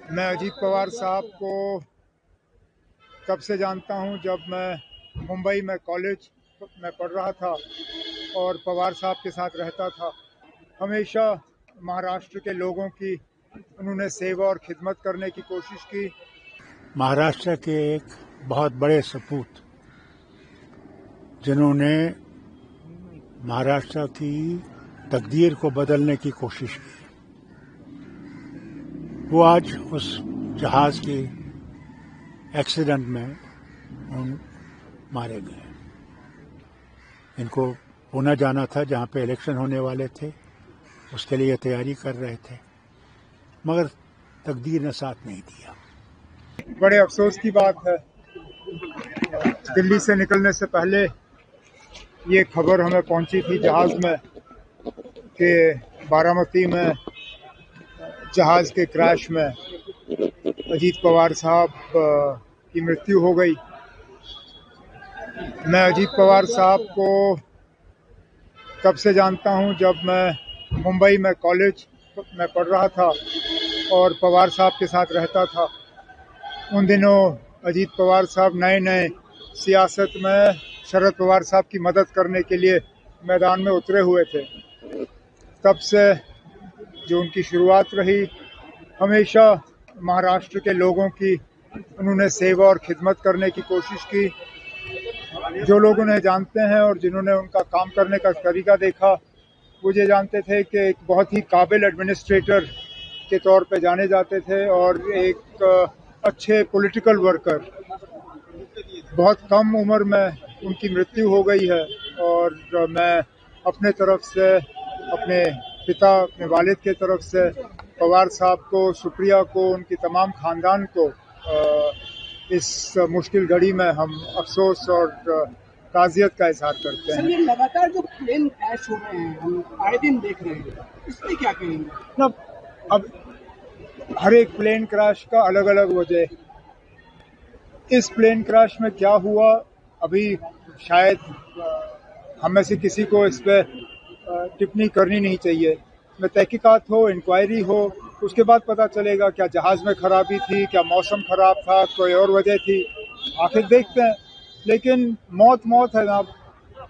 मैं अजीत पवार साहब को कब से जानता हूं, जब मैं मुंबई में कॉलेज में पढ़ रहा था और पवार साहब के साथ रहता था। हमेशा महाराष्ट्र के लोगों की उन्होंने सेवा और खिदमत करने की कोशिश की। महाराष्ट्र के एक बहुत बड़े सपूत जिन्होंने महाराष्ट्र की तकदीर को बदलने की कोशिश की, वो आज उस जहाज के एक्सीडेंट में मारे गए। इनको पुणे जाना था, जहां पे इलेक्शन होने वाले थे, उसके लिए तैयारी कर रहे थे, मगर तकदीर ने साथ नहीं दिया। बड़े अफसोस की बात है, दिल्ली से निकलने से पहले ये खबर हमें पहुंची थी जहाज में कि बारामती में जहाज के क्रैश में अजीत पवार साहब की मृत्यु हो गई। मैं अजीत पवार साहब को कब से जानता हूं, जब मैं मुंबई में कॉलेज में पढ़ रहा था और पवार साहब के साथ रहता था। उन दिनों अजीत पवार साहब नए नए सियासत में शरद पवार साहब की मदद करने के लिए मैदान में उतरे हुए थे। तब से जो उनकी शुरुआत रही, हमेशा महाराष्ट्र के लोगों की उन्होंने सेवा और खिदमत करने की कोशिश की। जो लोग उन्हें जानते हैं और जिन्होंने उनका काम करने का तरीका देखा, वो ये जानते थे कि एक बहुत ही काबिल एडमिनिस्ट्रेटर के तौर पे जाने जाते थे और एक अच्छे पॉलिटिकल वर्कर। बहुत कम उम्र में उनकी मृत्यु हो गई है और मैं अपने तरफ से, अपने पिता, अपने वालिद के तरफ से पवार साहब को, सुप्रिया को, उनकी तमाम खानदान को इस मुश्किल घड़ी में हम अफसोस और ताज़ियत का इजहार करते हैं। सर, ये लगातार जो प्लेन क्रैश हो रहे हैं, हम आए दिन देख रहे हैं, इसमें क्या कहेंगे? अब हर एक प्लेन क्रैश का अलग अलग वजह। इस प्लेन क्रैश में क्या हुआ, अभी शायद हम में से किसी को इस पे टिप्पणी करनी नहीं चाहिए। में तहकीकात हो, इंक्वायरी हो, उसके बाद पता चलेगा क्या जहाज में खराबी थी, क्या मौसम खराब था, कोई और वजह थी, आखिर देखते हैं। लेकिन मौत मौत है ना,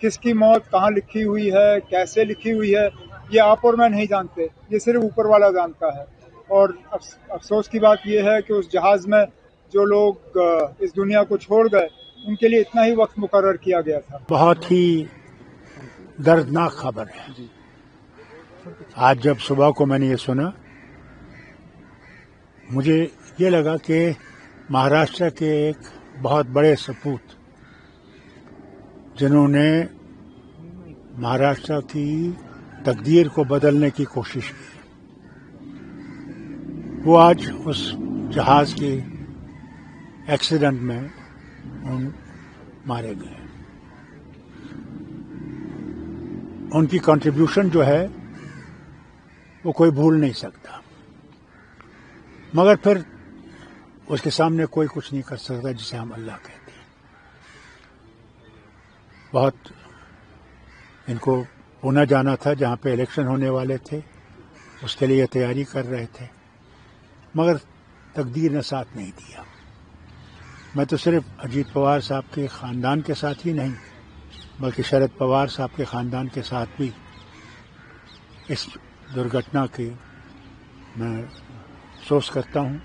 किसकी मौत कहाँ लिखी हुई है, कैसे लिखी हुई है, ये आप और मैं नहीं जानते, ये सिर्फ ऊपर वाला जानता है। और अफसोस की बात यह है कि उस जहाज में जो लोग इस दुनिया को छोड़ गए, उनके लिए इतना ही वक्त मुकर्रर किया गया था। बहुत ही दर्दनाक खबर है। आज जब सुबह को मैंने ये सुना, मुझे ये लगा कि महाराष्ट्र के एक बहुत बड़े सपूत जिन्होंने महाराष्ट्र की तकदीर को बदलने की कोशिश की, वो आज उस जहाज के एक्सीडेंट में मारे गए। उनकी कंट्रीब्यूशन जो है वो कोई भूल नहीं सकता, मगर फिर उसके सामने कोई कुछ नहीं कर सकता, जिसे हम अल्लाह कहते हैं। बहुत इनको पुणे जाना था, जहां पे इलेक्शन होने वाले थे, उसके लिए तैयारी कर रहे थे, मगर तकदीर ने साथ नहीं दिया। मैं तो सिर्फ अजीत पवार साहब के ख़ानदान के साथ ही नहीं, बल्कि शरद पवार साहब के ख़ानदान के साथ भी इस दुर्घटना की मैं अफसोस करता हूं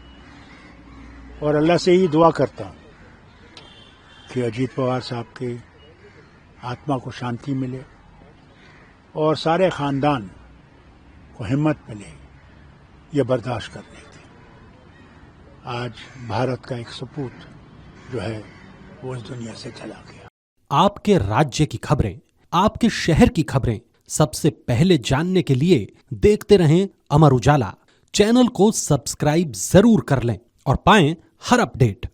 और अल्लाह से ही दुआ करता हूं कि अजीत पवार साहब की आत्मा को शांति मिले और सारे ख़ानदान को हिम्मत मिले ये बर्दाश्त करने की। आज भारत का एक सपूत जो है वो इस दुनिया से चला गया। आपके राज्य की खबरें, आपके शहर की खबरें सबसे पहले जानने के लिए देखते रहें अमर उजाला। चैनल को सब्सक्राइब जरूर कर लें और पाएं हर अपडेट।